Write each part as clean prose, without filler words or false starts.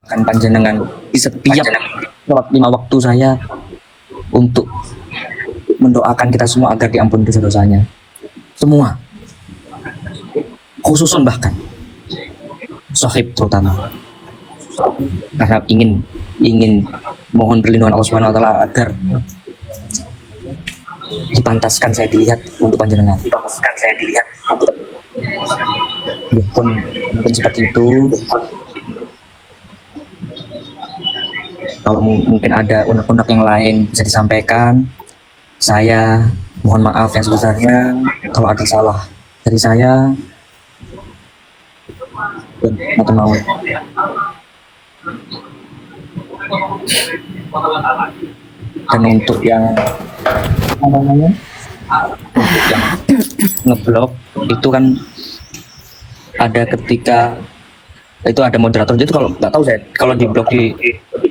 Akan panjenengan di setiap 5 waktu saya untuk mendoakan kita semua agar diampuni dosa-dosanya. Semua. Khususun bahkan. Sahib terutama. Karena ingin mohon perlindungan Allah Subhanahu wa taala agar dipantaskan saya dilihat untuk panjenengan. Ya pun mungkin seperti itu. Kalau mungkin ada unek-unek yang lain bisa disampaikan. Saya mohon maaf yang sebesarnya kalau ada salah dari saya. Dan mau. Dan untuk yang apa namanya? Untuk yang ngeblok itu kan ada ketika itu ada moderator, jadi kalau nggak tahu saya kalau di blok di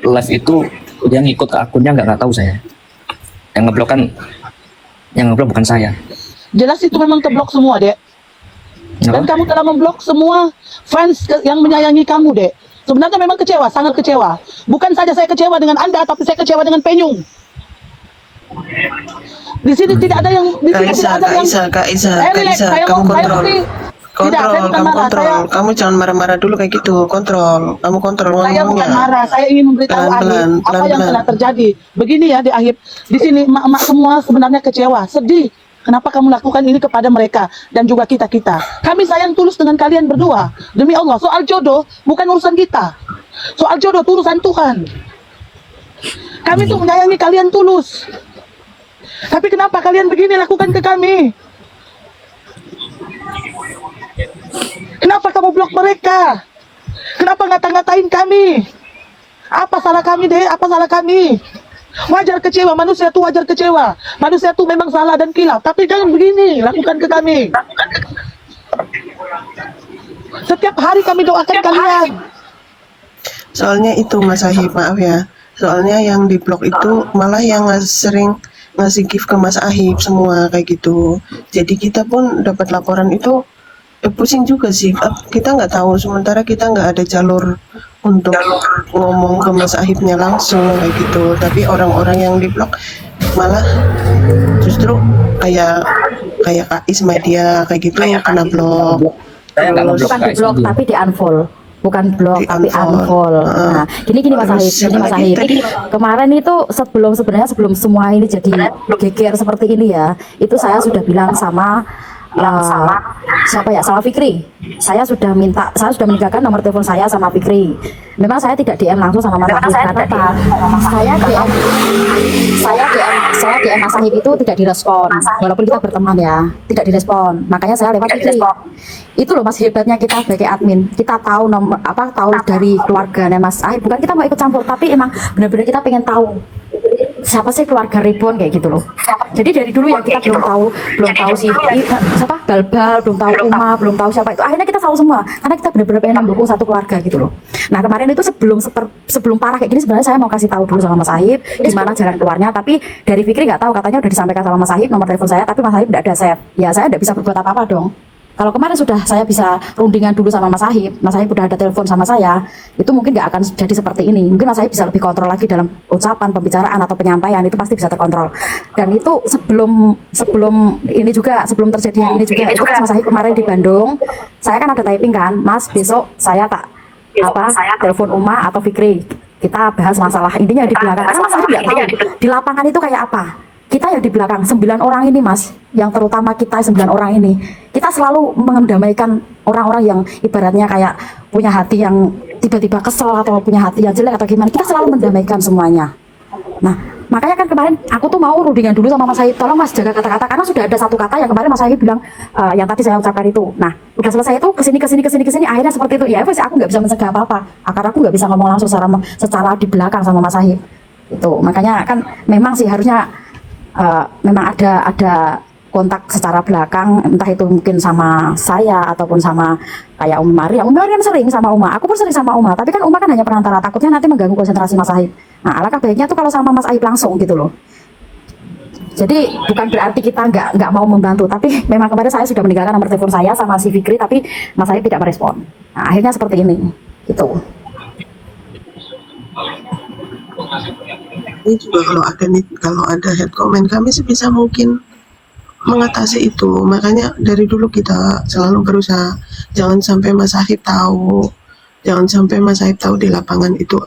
live itu dia ngikut ke akunnya nggak tahu saya. Yang ngeblok bukan saya. Jelas itu memang terblok semua, Dek. Dan kamu telah memblok semua fans yang menyayangi kamu, Dek. Sebenarnya memang kecewa, sangat kecewa. Bukan saja saya kecewa dengan Anda, tapi saya kecewa dengan Penyung. Di sini tidak ada yang Kak Isa, kamu kontrol. Kamu jangan marah-marah dulu kayak gitu. Kontrol ngomongnya. Saya bukan marah, saya ingin memberitahu apa yang telah terjadi. Begini ya, di akhir di sini emak-emak semua sebenarnya kecewa, sedih. Kenapa kamu lakukan ini kepada mereka dan juga kita? Kami sayang tulus dengan kalian berdua. Demi Allah, soal jodoh bukan urusan kita. Soal jodoh itu urusan Tuhan. Kami tuh menyayangi kalian tulus. Tapi kenapa kalian begini lakukan ke kami? Kenapa kamu blok mereka? Kenapa ngata-ngatain kami? Apa salah kami, Dek? Apa salah kami? Wajar kecewa, manusia tuh wajar kecewa. Manusia tuh memang salah dan kilaf. Tapi jangan begini, lakukan ke kami. Setiap hari kami doakan kalian. Soalnya itu Mas Ahib, maaf ya. Soalnya yang di blog itu malah yang sering ngasih gift ke Mas Ahib semua kayak gitu. Jadi kita pun dapat laporan itu pusing juga sih. Kita nggak tahu, sementara kita nggak ada jalur untuk ngomong ke Mas Ahibnya langsung kayak gitu. Tapi orang-orang yang di blog malah justru kayak Kak Ismadia kayak gitu kena blog. Bukan di blog tapi di unfollow. Bukan blog tapi unfollow. Nah, gini Mas Ahib. Kemarin itu sebelum semua ini jadi geger seperti ini ya, itu saya sudah bilang sama sama Fikri. Saya sudah meninggalkan nomor telepon saya sama Fikri. Memang saya tidak DM langsung sama Mas Ahib. Kenapa? Saya DM Mas Ahib itu tidak direspon. Walaupun kita berteman ya, tidak direspon. Makanya saya lewat Fikri. Itu loh Mas, hebatnya kita sebagai admin. Kita tahu tahu dari keluarganya Mas Ahib. Bukan kita mau ikut campur, tapi emang benar-benar kita pengen tahu siapa sih keluarga Reborn kayak gitu loh. Jadi dari dulu ya kita belum tahu si siapa Balbal, belum tahu Uma, belum tahu siapa itu. Akhirnya kita tahu semua karena kita benar-benar pengen mendukung satu keluarga gitu loh. Nah kemarin itu sebelum parah kayak gini sebenarnya saya mau kasih tahu dulu sama Mas Ahib gimana jalan keluarnya. Tapi dari Fikri nggak tahu, katanya udah disampaikan sama Mas Ahib nomor telepon saya, tapi Mas Ahib nggak ada save. Ya saya nggak bisa berbuat apa-apa dong. Kalau kemarin sudah saya bisa rundingan dulu sama Mas Ahib udah ada telepon sama saya, itu mungkin nggak akan jadi seperti ini. Mungkin Mas Ahib bisa lebih kontrol lagi dalam ucapan, pembicaraan atau penyampaian, itu pasti bisa terkontrol. Dan itu sebelum terjadi ini juga, itu Mas Ahib kemarin di Bandung, saya kan ada typing kan, Mas besok saya telepon Uma atau Fikri, kita bahas masalah intinya di belakang. Karena Mas Ahib nggak tahu di lapangan itu kayak apa. Kita yang di belakang 9 orang ini Mas, yang terutama kita 9 orang ini, kita selalu mendamaikan orang-orang yang ibaratnya kayak punya hati yang tiba-tiba kesel atau punya hati yang jelek atau gimana, kita selalu mendamaikan semuanya. Nah makanya kan kemarin aku tuh mau rundingan dulu sama Mas Ahib, tolong Mas jaga kata-kata, karena sudah ada satu kata yang kemarin Mas Ahib bilang yang tadi saya ucapkan itu. Nah udah selesai itu kesini akhirnya seperti itu. Ya aku nggak bisa mencegah apa-apa, karena aku nggak bisa ngomong langsung secara di belakang sama Mas Ahib itu. Makanya kan memang sih harusnya memang ada kontak secara belakang, entah itu mungkin sama saya ataupun sama kayak Umi Maria. Umi Maria kan sering sama Uma, aku pun sering sama Uma, tapi kan Uma kan hanya perantara, takutnya nanti mengganggu konsentrasi Mas Ahib. Nah alangkah baiknya tuh kalau sama Mas Ahib langsung gitu loh. Jadi bukan berarti kita nggak mau membantu, tapi memang kemarin saya sudah meninggalkan nomor telepon saya sama si Fikri, tapi Mas Ahib tidak merespon. Nah akhirnya seperti ini gitu. Ini juga kalau ada head comment, kami sebisa mungkin mengatasi itu. Makanya dari dulu kita selalu berusaha jangan sampai Mas Ahib tahu, jangan sampai Mas Ahib tahu di lapangan itu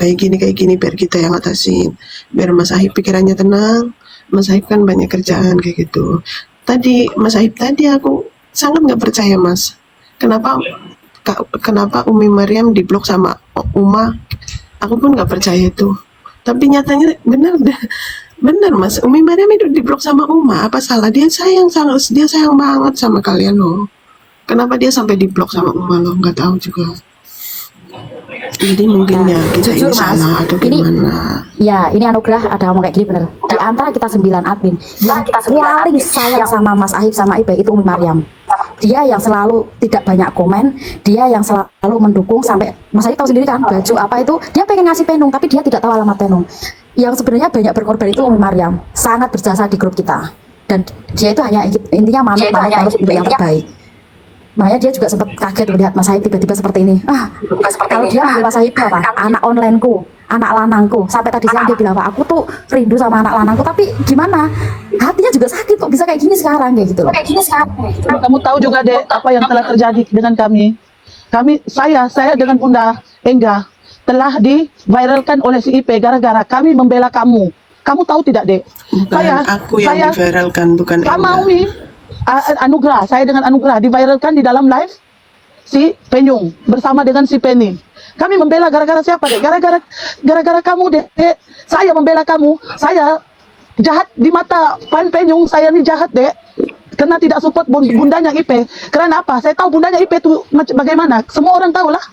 kayak gini biar kita yang atasin, biar Mas Ahib pikirannya tenang. Mas Ahib kan banyak kerjaan kayak gitu. Tadi Mas Ahib tadi aku sangat nggak percaya Mas. Kenapa Umi Mariam diblok sama Uma? Aku pun nggak percaya itu. Tapi nyatanya benar Mas. Umi Mariam itu diblok sama Uma. Apa salah? Dia sayang banget sama kalian loh. Kenapa dia sampai diblok sama Uma loh? Nggak tahu juga. Jadi mungkin ya kita Jujur, ini Mas, salah atau ini- gimana? Ya, ini anugerah ada ngomong kayak gini bener. Di antara kita 9 admin, yang paling sayang sama Mas Ahib sama Ipe itu Umi Mariam. Dia yang selalu tidak banyak komen, dia yang selalu mendukung sampai Mas Ahib tahu sendiri kan baju apa itu, dia pengen ngasih penung tapi dia tidak tahu alamat penung. Yang sebenarnya banyak berkorban itu Umi Mariam, sangat berjasa di grup kita. Dan dia itu hanya intinya manut terus untuk yang terbaik. Makanya dia juga sempat kaget melihat Mas Ahib tiba-tiba seperti ini. Kalau dia manggil Mas Ahib apa? Anak onlineku, anak lanangku. Sampai tadi siang dia bilang, Pak, aku tuh rindu sama anak lanangku. Tapi gimana? Hatinya juga sakit kok bisa kayak gini sekarang kayak gitu loh. Kamu tahu juga deh apa yang telah terjadi dengan kami. Saya dengan Bunda Engga telah diviralkan oleh si Ipe gara-gara kami membela kamu. Kamu tahu tidak, Dek? Bukan aku yang diviralkan, bukan sama Enda. Umi. Anugerah, saya dengan Anugerah diviralkan di dalam live si Penyung bersama dengan si Penny. Kami membela gara-gara siapa, Dek? Gara-gara kamu, Dek. Saya membela kamu. Saya jahat di mata Pan Penyung, saya ini jahat, Dek. Karena tidak support bundanya Ipe. Karena apa? Saya tahu bundanya Ipe itu bagaimana. Semua orang tahu lah.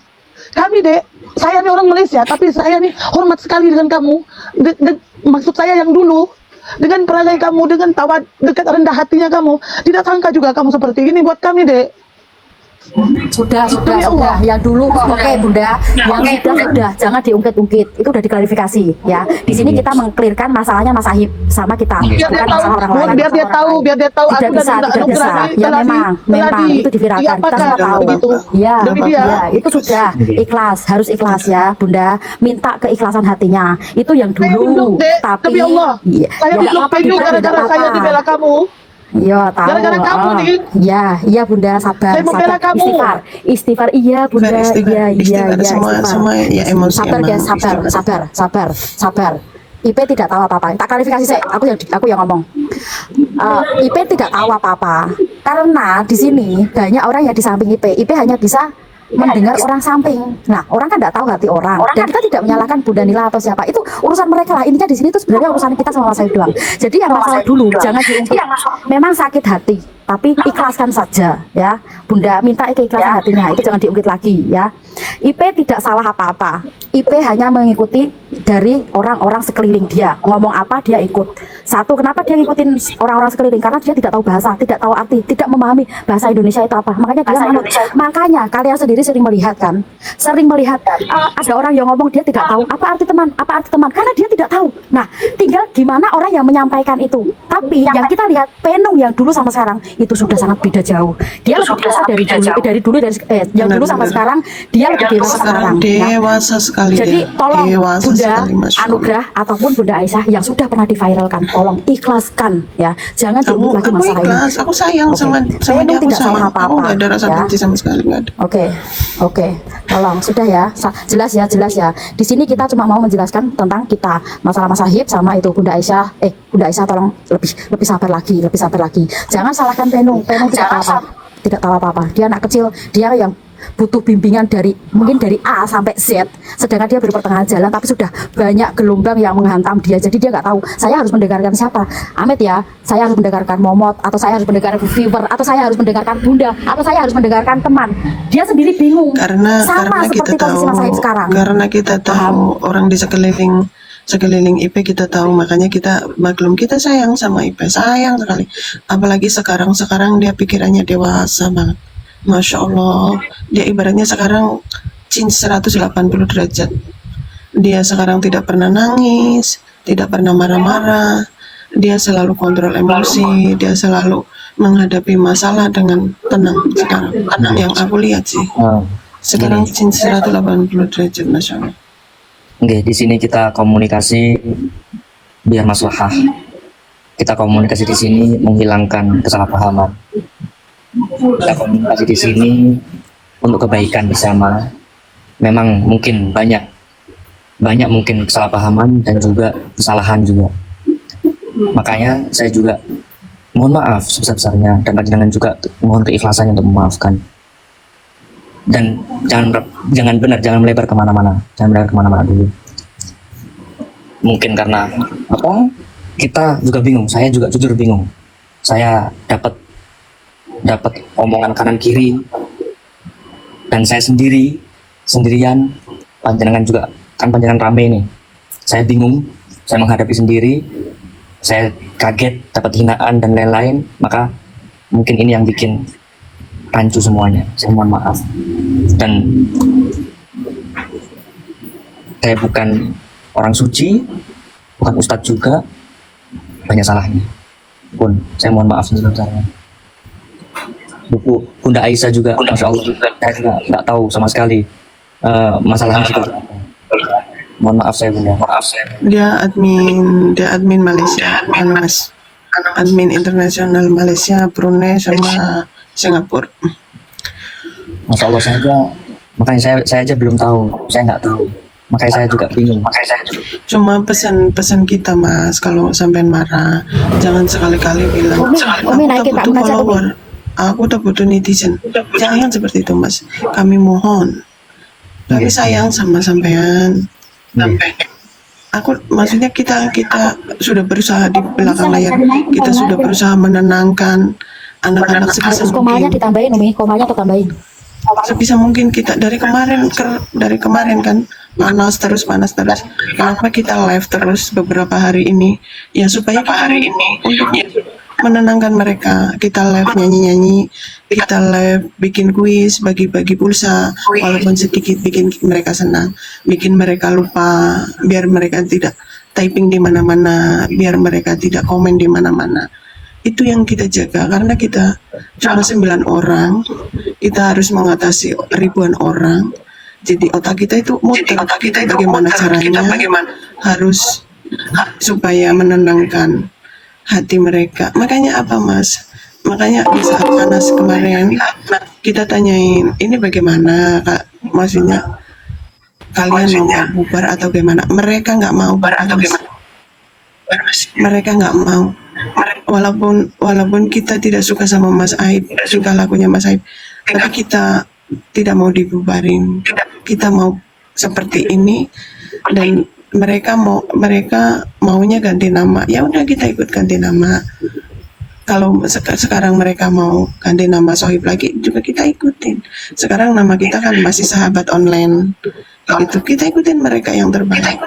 Kami, Dek, saya ini orang Malaysia, tapi saya ini hormat sekali dengan kamu. Maksud saya yang dulu, dengan perangai kamu, dengan tawa dekat rendah hatinya kamu, tidak sangka juga kamu seperti ini buat kami, Dek. Sudah, Demi Allah. yang dulu oke Bunda, yang sudah, jangan diungkit-ungkit, itu udah diklarifikasi ya. Di sini kita mengklirkan masalahnya Mas Ahib sama kita, Biar dia bukan tahu, masalah orang lain. biar dia tahu Tidak aku bisa, dan tidak bisa. Ya memang itu diviralkan. Kita semua tahu. begitu. Ya, Demi dia. ya, itu sudah ikhlas, harus ikhlas ya, Bunda. Minta keikhlasan hatinya. Itu yang Saya dulu. duduk, Dek. Tapi Demi Allah. iya, Saya ya, blok nggak apa-apa, Penyu Bunda, gara-gara nggak saya apa-apa. dibela kamu. Iya, tahu. Gara-gara kamu, nih. Iya Bunda, sabar, Saya membela sabar. kamu. Istighfar, iya Bunda, Istighfar, iya, semua ya emosi. Sabar guys, sabar. IP tidak tahu apa-apa. Tak klarifikasi saya, aku yang ngomong. IP tidak tahu apa-apa karena di sini banyak orang yang di samping IP. IP hanya bisa mendengar orang samping. Nah, orang kan tidak tahu hati orang. Dan kita tidak menyalahkan Bunda Nila atau siapa. Itu urusan mereka lah. Intinya di sini itu sebenarnya urusan kita sama Mas Ahib doang. Jadi yang masalah dulu jangan diungkit. Memang sakit hati, tapi ikhlaskan saja ya. Bunda minta keikhlasan hatinya. Itu jangan diungkit lagi ya. IP tidak salah apa-apa. IP hanya mengikuti dari orang-orang sekeliling dia. Ngomong apa dia ikut. Satu, kenapa dia ngikutin orang-orang sekeliling? Karena dia tidak tahu bahasa, tidak tahu arti, tidak memahami bahasa Indonesia itu apa. Makanya dia manut. Makanya kalian sendiri sering melihat kan, ada orang yang ngomong dia tidak tahu apa arti teman, karena dia tidak tahu. Nah, tinggal gimana orang yang menyampaikan itu. Tapi yang kita lihat Penung yang dulu sama sekarang itu sudah sangat beda jauh. Dia lebih dewasa dari dulu yang dulu sama sekarang dia lebih dewasa sekarang. Ya. Dewasa sekali. Jadi tolong Dewasa Bunda sekali, Masya Allah. Anugerah ataupun Bunda Aisyah yang sudah pernah diviralkan, tolong ikhlaskan ya. Jangan diungkit lagi Aku masalah ini. ikhlas, aku sayang Oke. sama Penung dia, aku tidak salah sayang. apa-apa, Aku nggak ada rasa ya. benci sama sekali, nggak ada. Oke, tolong sudah ya, jelas ya. Di sini kita cuma mau menjelaskan tentang kita masalah Mas Ahib sama itu Bunda Aisyah. Bunda Aisyah tolong lebih sabar lagi. Jangan salahkan Penung tidak tahu apa-apa. Dia anak kecil, dia yang butuh bimbingan mungkin dari A sampai Z, sedangkan dia baru pertengahan jalan tapi sudah banyak gelombang yang menghantam dia, jadi dia nggak tahu saya harus mendengarkan siapa. Amit ya, saya harus mendengarkan Momot, atau saya harus mendengarkan viewer, atau saya harus mendengarkan Bunda, atau saya harus mendengarkan teman. Dia sendiri bingung Karena sama seperti posisi Mas Ahib sekarang. Karena kita tahu orang di sekeliling IP kita tahu, makanya kita maklum, kita sayang sama IP, sayang sekali. Apalagi sekarang dia pikirannya dewasa banget. Masya Allah, dia ibaratnya sekarang change 180 derajat. Dia sekarang tidak pernah nangis, tidak pernah marah-marah, dia selalu kontrol emosi, dia selalu menghadapi masalah dengan tenang sekarang. Yang aku lihat sih, sekarang change 180 derajat, Masya Allah. Oke, di sini kita komunikasi biar maslahah. Kita komunikasi di sini menghilangkan kesalahpahaman. Kita komunikasi di sini untuk kebaikan bersama. Memang mungkin banyak mungkin kesalahpahaman dan juga kesalahan juga. Makanya saya juga mohon maaf sebesar-besarnya, dan panjenengan juga mohon keikhlasannya untuk memaafkan. Dan jangan melebar kemana-mana, dulu. Mungkin karena apa? Kita juga bingung. Saya juga jujur bingung. Saya dapat omongan kanan kiri, dan saya sendirian. Panjenengan juga kan panjenengan rame nih. Saya bingung. Saya menghadapi sendiri. Saya kaget dapat hinaan dan lain-lain. Maka mungkin ini yang bikin rancu semuanya. Saya mohon maaf. Dan saya bukan orang suci, bukan ustadz juga, banyak salahnya. Pun saya mohon maaf sebesar-besarnya. Bunda Aisyah juga, masya Allah, saya juga nggak tahu sama sekali masalahnya seperti apa. Mohon maaf saya Bunda. Dia admin Malaysia, Mas. Admin internasional Malaysia, Brunei sama Singapura. Masya Allah makanya saya aja belum tahu, saya nggak tahu. Makanya saya juga bingung. Cuma pesan kita Mas, kalau sampai marah jangan sekali-kali bilang Umi naikin Pak Munajat, follower, aku tak butuh netizen. Jangan seperti itu Mas, kami mohon. Kami sayang sama sampean. Maksudnya kita sudah berusaha di belakang layar, kita sudah berusaha menenangkan anak-anak sebisa Komanya mungkin. ditambahin Umi, komanya tuh tambahin. Sebisa mungkin kita dari kemarin kan panas terus. Kenapa kita live terus beberapa hari ini? Ya supaya untuk menenangkan mereka. Kita live nyanyi, kita live bikin kuis, bagi-bagi pulsa, walaupun sedikit bikin mereka senang, bikin mereka lupa, biar mereka tidak typing di mana-mana, biar mereka tidak komen di mana-mana. Itu yang kita jaga, karena kita cuma 9 orang, kita harus mengatasi ribuan orang. Jadi otak kita itu muter, bagaimana caranya harus supaya menenangkan hati mereka. Makanya apa Mas? Makanya di saat panas kemarin kita tanyain, ini bagaimana Kak? Maksudnya kalian mau bubar atau gimana? Mereka nggak mau bubar atau gimana? Mereka nggak mau. Walaupun kita tidak suka sama Mas Aib, suka lagunya Mas Aib, tapi kita tidak mau dibubarin. Kita mau seperti ini, dan mereka maunya ganti nama. Ya udah, kita ikut ganti nama. Kalau sekarang mereka mau ganti nama Sohib lagi, juga kita ikutin. Sekarang nama kita kan masih Sahabat Online. Gitu. Kita ikutin mereka yang terbaik.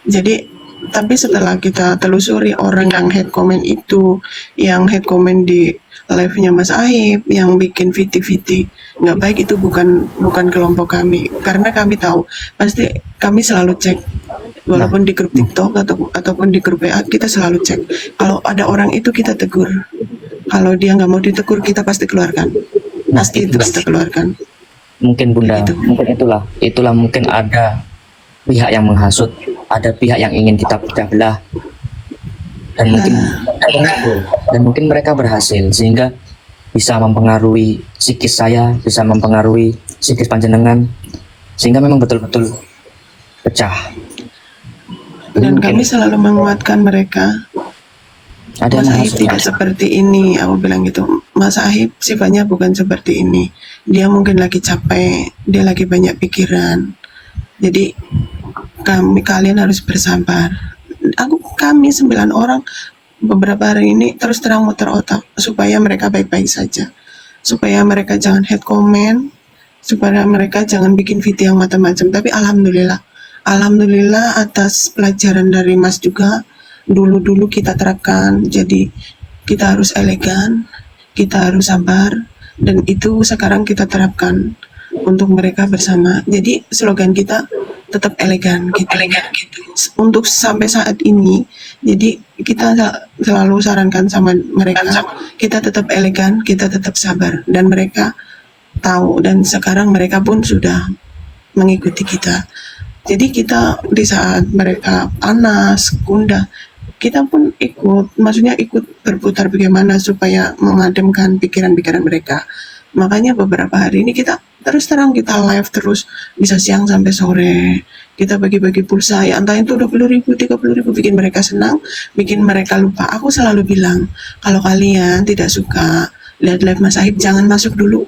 Jadi tapi setelah kita telusuri orang yang head comment itu, yang head comment di live-nya Mas Aib, yang bikin VT nggak baik, itu bukan kelompok kami. Karena kami tahu, pasti kami selalu cek, walaupun di grup TikTok ataupun di grup WA, kita selalu cek. Kalau ada orang itu kita tegur. Kalau dia nggak mau ditegur, kita pasti keluarkan. Pasti itu kita keluarkan. Mungkin Bunda, Gitu. mungkin itulah mungkin ada pihak yang menghasut, ada pihak yang ingin kita pecah belah, dan mungkin mereka berhasil sehingga bisa mempengaruhi psikis saya, bisa mempengaruhi psikis panjenengan, sehingga memang betul-betul pecah. Dan Mungkin kami selalu menguatkan mereka. ada Mas yang Ahib tidak seperti ini, aku bilang gitu. Mas Ahib sifatnya bukan seperti ini. Dia mungkin lagi capek, dia lagi banyak pikiran. Jadi kalian harus bersabar. Kami 9 orang beberapa hari ini terus terang muter otak supaya mereka baik-baik saja, supaya mereka jangan head comment, supaya mereka jangan bikin video yang macam-macam. Tapi alhamdulillah atas pelajaran dari Mas juga, dulu kita terapkan. Jadi kita harus elegan, kita harus sabar, dan itu sekarang kita terapkan untuk mereka bersama. Jadi slogan kita tetap elegan gitu. Untuk sampai saat ini, jadi kita selalu sarankan sama mereka, kita tetap elegan, kita tetap sabar, dan mereka tahu, dan sekarang mereka pun sudah mengikuti kita. Jadi kita di saat mereka panas, gundah, kita pun ikut, maksudnya ikut berputar bagaimana supaya memadamkan pikiran-pikiran mereka. Makanya beberapa hari ini kita terus terang kita live terus, bisa siang sampai sore. Kita bagi-bagi pulsa ya, entah itu 20.000, 30.000, bikin mereka senang, bikin mereka lupa. Aku selalu bilang, kalau kalian tidak suka lihat live Mas Ahib, jangan masuk dulu.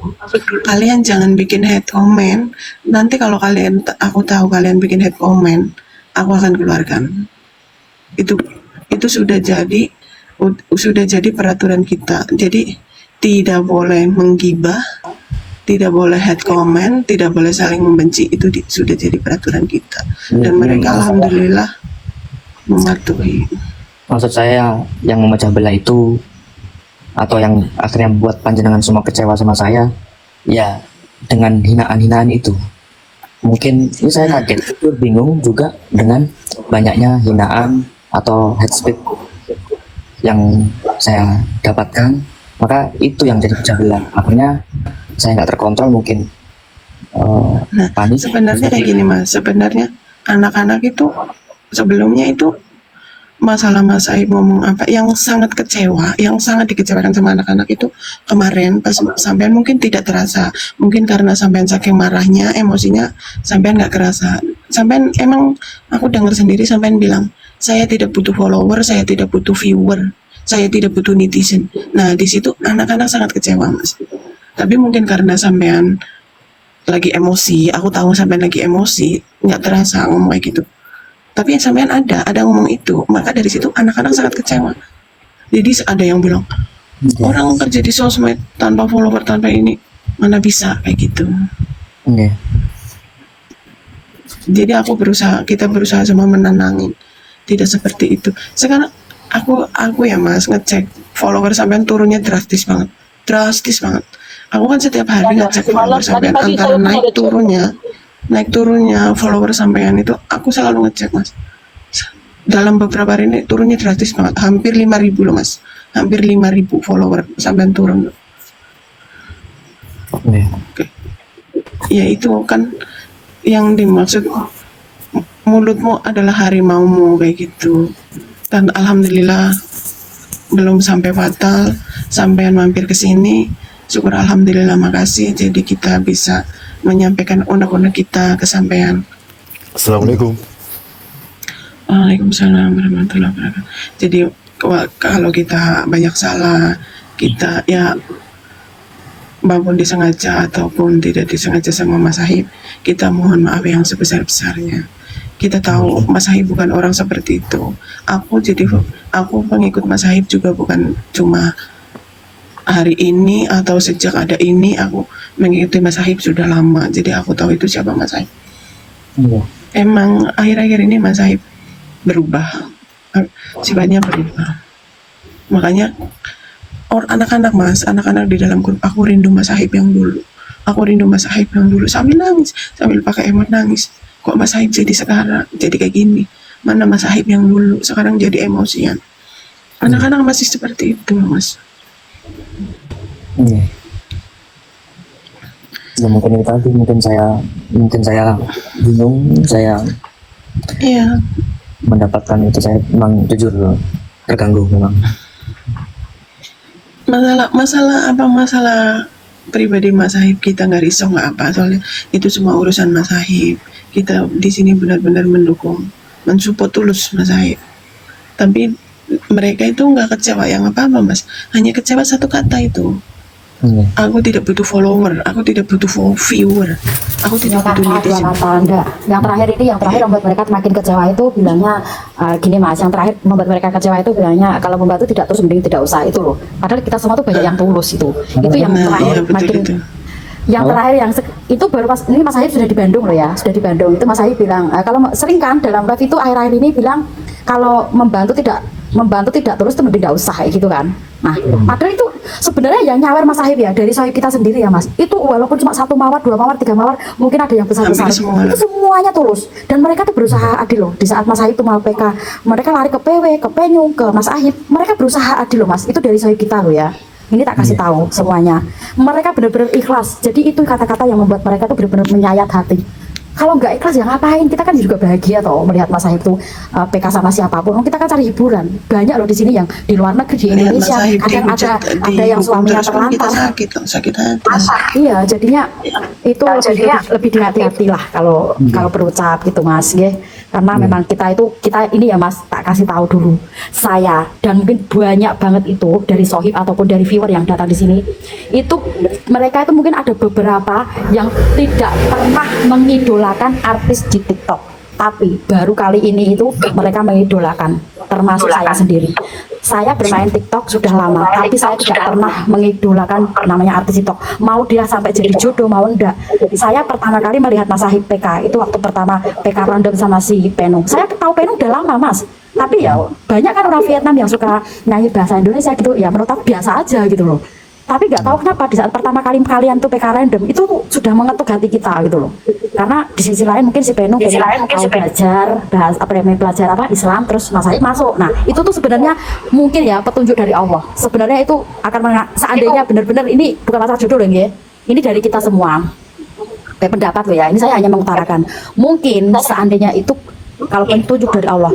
Kalian jangan bikin head comment. Nanti kalau kalian, aku tahu kalian bikin head comment, aku akan keluarkan. Itu sudah jadi peraturan kita. Jadi tidak boleh menggibah, tidak boleh head comment, tidak boleh saling membenci. Itu sudah jadi peraturan kita. Dan mereka alhamdulillah mematuhi. Maksud saya yang memecah belah itu, atau yang akhirnya membuat panjenengan semua kecewa sama saya, ya dengan hinaan-hinaan itu. Mungkin ini saya kaget, itu bingung juga dengan banyaknya hinaan atau hate speech yang saya dapatkan. Maka itu yang jadi pecah belah. Akhirnya saya nggak terkontrol, mungkin panik. Sebenarnya kayak gini Mas, sebenarnya anak-anak itu sebelumnya itu masalah Mas Aib ngomong apa yang sangat kecewa, yang sangat dikecewakan sama anak-anak itu kemarin pas sampean mungkin tidak terasa, mungkin karena sampean saking marahnya, emosinya sampean nggak kerasa. Sampean emang aku dengar sendiri sampean bilang, saya tidak butuh follower, saya tidak butuh viewer, saya tidak butuh netizen. Nah di situ anak-anak sangat kecewa Mas. Tapi mungkin karena sampean lagi emosi, aku tahu sampean lagi emosi, nggak terasa ngomong kayak gitu. Tapi yang sampean ada ngomong itu, maka dari situ anak-anak sangat kecewa. Jadi ada yang bilang, orang kerja di sosmed tanpa follower, tanpa ini, mana bisa kayak gitu. Oke. Jadi kita berusaha semua menenangin, tidak seperti itu. Sekarang aku ya Mas ngecek follower sampean turunnya drastis banget. Aku kan setiap hari ngecek follower sampean, antara naik turunnya follower sampean itu aku selalu ngecek Mas. Dalam beberapa hari ini turunnya drastis banget, hampir 5.000 loh Mas, hampir 5.000 follower sampean turun. Oke. Ya itu kan yang dimaksud, mulutmu adalah harimaumu kayak gitu. Dan alhamdulillah belum sampai fatal, sampean mampir ke sini, syukur alhamdulillah, makasih. Jadi kita bisa menyampaikan unek-unek kita ke sampean. Assalamualaikum. Waalaikumsalam warahmatullahi wabarakatuh. Jadi kalau kita banyak salah, kita ya maupun disengaja ataupun tidak disengaja sama Mas Ahib, kita mohon maaf yang sebesar-besarnya. Kita tahu Mas Ahib bukan orang seperti itu. Aku pengikut Mas Ahib juga bukan cuma hari ini atau sejak ada ini, aku mengikuti Mas Ahib sudah lama. Jadi aku tahu itu siapa Mas Ahib. Emang akhir-akhir ini Mas Ahib berubah, sifatnya berubah. Makanya anak-anak Mas, anak-anak di dalam grup, aku rindu Mas Ahib yang dulu. Sambil nangis, sambil pakai emot nangis. Kok Mas Ahib jadi sekarang, jadi kayak gini? Mana Mas Ahib yang dulu, sekarang jadi emosian. Anak-anak masih seperti itu Mas. Ya mungkin itu tadi, mungkin saya bingung, saya mendapatkan itu, saya memang jujur terganggu memang. Masalah pribadi Mas Ahib kita nggak risau nggak apa, soalnya itu semua urusan Mas Ahib. Kita di sini benar-benar mendukung, mensupport tulus Mas Ahib. Tapi mereka itu nggak kecewa yang apa-apa Mas, hanya kecewa satu kata itu. Aku tidak butuh follower, aku tidak butuh viewer, aku tidak butuh netizen. Yang terakhir membuat mereka makin kecewa itu bilangnya gini Mas, yang terakhir membuat mereka kecewa itu bilangnya kalau membantu tidak tulus mending tidak usah, itu loh. Padahal kita semua tuh banyak yang tulus itu. Itu yang terakhir makin itu. Yang terakhir itu baru pas ini Mas Ahib sudah di Bandung loh ya, sudah di Bandung. Itu Mas Ahib bilang kalau sering kan dalam live itu akhir-akhir ini bilang kalau membantu tidak tulus itu tidak usah kayak gitu kan. Nah, padahal itu sebenarnya yang nyawer Mas Ahib ya dari Sohib kita sendiri ya Mas. Itu walaupun cuma 1 mawar, 2 mawar, 3 mawar, mungkin ada yang besar-besar. Itu semuanya tulus dan mereka tuh berusaha adil loh. Di saat Mas Ahib itu mau PK, mereka lari ke PW, ke Penyung, ke Mas Ahib. Mereka berusaha adil loh Mas. Itu dari Sohib kita loh ya. Ini tak kasih tahu semuanya. Mereka benar-benar ikhlas. Jadi itu kata-kata yang membuat mereka tuh benar-benar menyayat hati. Kalau nggak ikhlas ya ngapain? Kita kan juga bahagia toh melihat Mas Sahib tuh PK sama siapapun. Kita kan cari hiburan. Banyak loh di sini yang di luar negeri, di Lihat Mas Indonesia Sahib kadang dihujat, ada yang dihukum suaminya terus kan kita terlantar. sakit hati. Iya, jadinya itu lebih hati-hati lah kalau berucap gitu Mas, ya. Karena memang kita ini ya Mas, tak kasih tahu dulu. Saya dan mungkin banyak banget itu dari sohib ataupun dari viewer yang datang di sini, itu mereka itu mungkin ada beberapa yang tidak pernah mengidolakan artis di TikTok. Tapi baru kali ini itu mereka mengidolakan, termasuk saya sendiri. Saya bermain TikTok sudah lama, tapi saya tidak pernah mengidolakan namanya artis TikTok. Mau dia sampai jadi jodoh, mau enggak. Saya pertama kali melihat Mas Sahib PK, itu waktu pertama PK random sama si Penung. Saya tahu Penung udah lama Mas, tapi ya banyak kan orang Vietnam yang suka nyanyi bahasa Indonesia gitu, ya menurut aku biasa aja gitu loh. Tapi nggak tahu kenapa di saat pertama kali kalian tuh PK random itu sudah mengetuk hati kita gitu loh. Karena di sisi lain mungkin si Penung pengen tahu belajar belajar apa Islam, terus Mas Sahib masuk. Nah itu tuh sebenarnya mungkin ya petunjuk dari Allah. Sebenarnya itu akan seandainya benar-benar ini bukan masalah jodoh loh ya. Ini dari kita semua. Pendapat loh ya. Ini saya hanya mengutarakan. Mungkin seandainya itu kalau petunjuk dari Allah,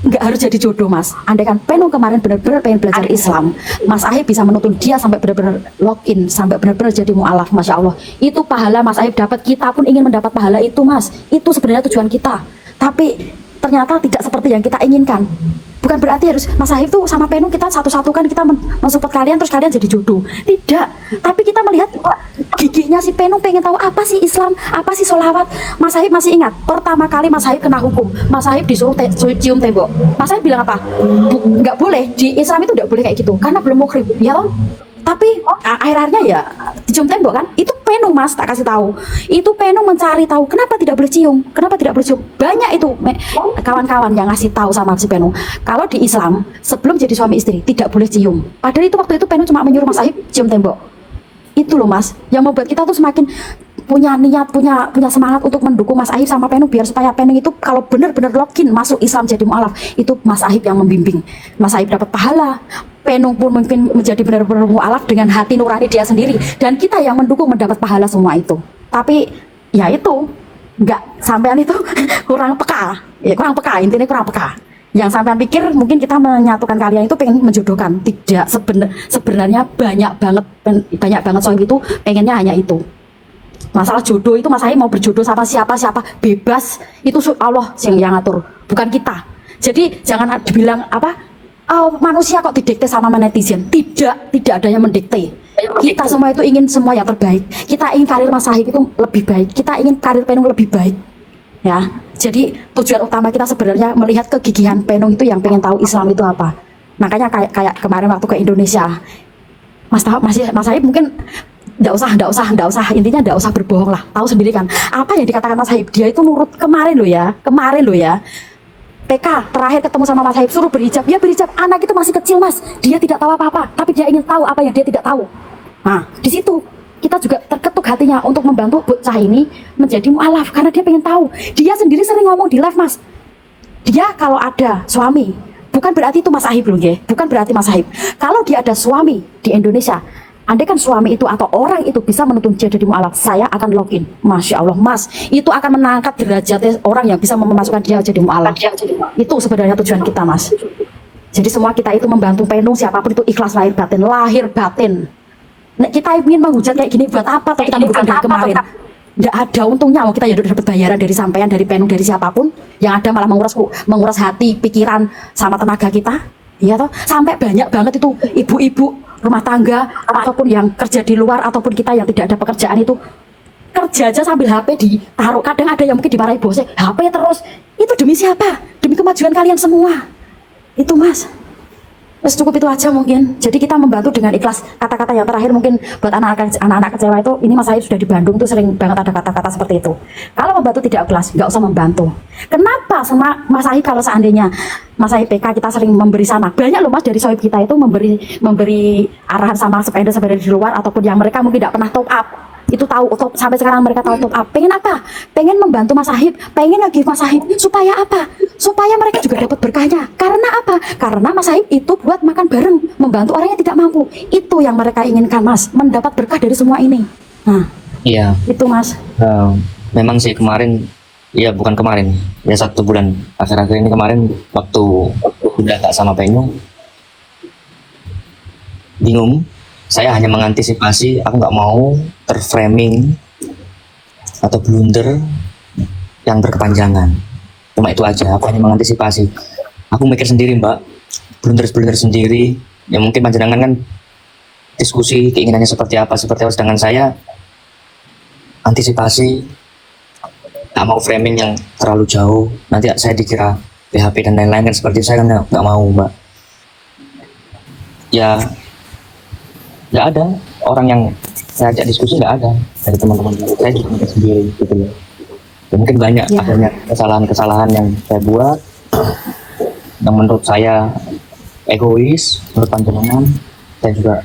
nggak harus jadi jodoh Mas. Andai kan Penung kemarin benar-benar pengen belajar Islam, Mas Sahib bisa menuntun dia sampai benar-benar login, sampai benar-benar jadi mu'alaf, Masya Allah. Itu pahala Mas Sahib dapat, kita pun ingin mendapat pahala itu Mas. Itu sebenarnya tujuan kita. Tapi ternyata tidak seperti yang kita inginkan. Bukan berarti harus Mas Sahib tuh sama Penung kita satu-satukan, kita mensupport kalian terus kalian jadi jodoh. Tidak. Tapi kita melihat giginya si Penung pengen tahu apa sih Islam, apa sih sholawat. Mas Sahib masih ingat pertama kali Mas Sahib kena hukum, Mas Sahib disuruh cium tembok. Mas Sahib bilang apa? Nggak boleh, di Islam itu nggak boleh kayak gitu karena belum muhrim, ya toh? Tapi akhir-akhirnya ya dicium tembok kan. Itu Penung Mas, tak kasih tahu. Itu Penung mencari tahu kenapa tidak boleh cium, kenapa tidak boleh cium. Banyak itu kawan-kawan yang ngasih tahu sama si Penung. Kalau di Islam sebelum jadi suami istri tidak boleh cium. Padahal itu waktu itu Penung cuma menyuruh Mas Sahib cium tembok. Itu loh Mas, yang membuat kita tuh semakin punya niat, punya semangat untuk mendukung Mas Sahib sama Penung, biar supaya Penung itu kalau benar-benar login masuk Islam jadi mu'alaf, itu Mas Sahib yang membimbing. Mas Sahib dapat pahala, Penung pun mungkin menjadi benar-benar mu'alaf dengan hati nurani dia sendiri, dan kita yang mendukung mendapat pahala semua itu. Tapi ya itu nggak sampean itu kurang peka, ya kurang peka, intinya kurang peka. Yang sampean pikir mungkin kita menyatukan kalian itu pengen menjodohkan, tidak. Sebenarnya banyak banget soal itu pengennya hanya itu. Masalah jodoh itu Mas Sahib mau berjodoh sama siapa bebas, itu Allah yang ngatur, bukan kita. Jadi jangan dibilang apa, oh manusia kok didikte sama netizen. Tidak ada yang mendikte. Kita semua itu ingin semua yang terbaik. Kita ingin karir Mas Sahib itu lebih baik, kita ingin karir Penung lebih baik, ya. Jadi tujuan utama kita sebenarnya melihat kegigihan Penung itu yang pengen tahu Islam itu apa. Makanya kayak kemarin waktu ke Indonesia, Mas Sahib mungkin nggak usah, intinya nggak usah berbohong lah, tahu sendiri kan apa yang dikatakan Mas Sahib. Dia itu nurut kemarin loh ya, PK terakhir ketemu sama Mas Sahib suruh berhijab, dia berhijab. Anak itu masih kecil Mas, dia tidak tahu apa-apa, tapi dia ingin tahu apa yang dia tidak tahu. Nah di situ kita juga terketuk hatinya untuk membantu bocah ini menjadi mu'alaf, karena dia pengen tahu. Dia sendiri sering ngomong di live Mas, dia kalau ada suami, bukan berarti itu Mas Sahib loh ya, bukan berarti Mas Sahib. Kalau dia ada suami di Indonesia, andai kan suami itu atau orang itu bisa menuntun dia jadi mu'alaf, saya akan login. Masya Allah Mas, itu akan mengangkat derajatnya orang yang bisa memasukkan dia jadi mu'alaf. Itu sebenarnya tujuan kita Mas. Jadi semua kita itu membantu Penung, siapapun itu ikhlas lahir batin. Nah, kita ingin menghujat kayak gini buat apa? Atau kita bukan dari kemarin? Nggak ada untungnya, kita ya udah dapat bayaran dari sampean, dari Penung, dari siapapun. Yang ada malah menguras hati, pikiran, sama tenaga kita. Iya toh, sampai banyak banget itu ibu-ibu rumah tangga ataupun yang kerja di luar ataupun kita yang tidak ada pekerjaan itu kerja aja sambil HP ditaruh. Kadang ada yang mungkin dimarahi bosnya, HP terus. Itu demi siapa? Demi kemajuan kalian semua. Itu Mas. Terus cukup itu aja mungkin. Jadi kita membantu dengan ikhlas. Kata-kata yang terakhir mungkin buat anak-anak kecewa itu, ini Mas Sahib sudah di Bandung tuh sering banget ada kata-kata seperti itu. Kalau membantu tidak ikhlas, nggak usah membantu. Kenapa sama Mas Sahib kalau seandainya Mas Sahib PK kita sering memberi sana? Banyak loh Mas dari Sahib kita itu memberi arahan sama sepeda di luar ataupun yang mereka mungkin tidak pernah top up. Itu tahu sampai sekarang mereka tahu top up. Pengen apa? Pengen membantu Mas Sahib, pengen lagi Mas Sahib supaya apa? Supaya mereka juga dapat berkahnya. Karena apa? Karena Mas Sahib itu buat makan bareng, membantu orang yang tidak mampu. Itu yang mereka inginkan Mas, mendapat berkah dari semua ini. Nah, Iya. itu Mas. memang sih kemarin, ya bukan kemarin, ya 1 bulan akhir-akhir ini kemarin waktu udah gak sama Penyu, bingung. Saya hanya mengantisipasi, aku nggak mau terframing atau blunder yang berkepanjangan. Cuma itu aja, aku hanya mengantisipasi. Aku mikir sendiri mbak, blunder-blunder sendiri. Ya mungkin panjenengan kan diskusi keinginannya seperti apa, sedangkan saya antisipasi, nggak mau framing yang terlalu jauh. Nanti saya dikira PHP dan lain-lain kan, seperti itu. Saya kan nggak mau mbak. Ya nggak ada orang yang saya ajak diskusi, nggak ada dari teman-teman saya, juga mikir sendiri gitu loh. Ya, mungkin banyak Ya. adanya kesalahan-kesalahan yang saya buat yang menurut saya egois, menurut panjenengan saya juga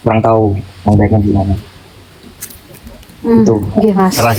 kurang tahu yang baiknya gimana. Itu. Oke, Mas. Terima kasih.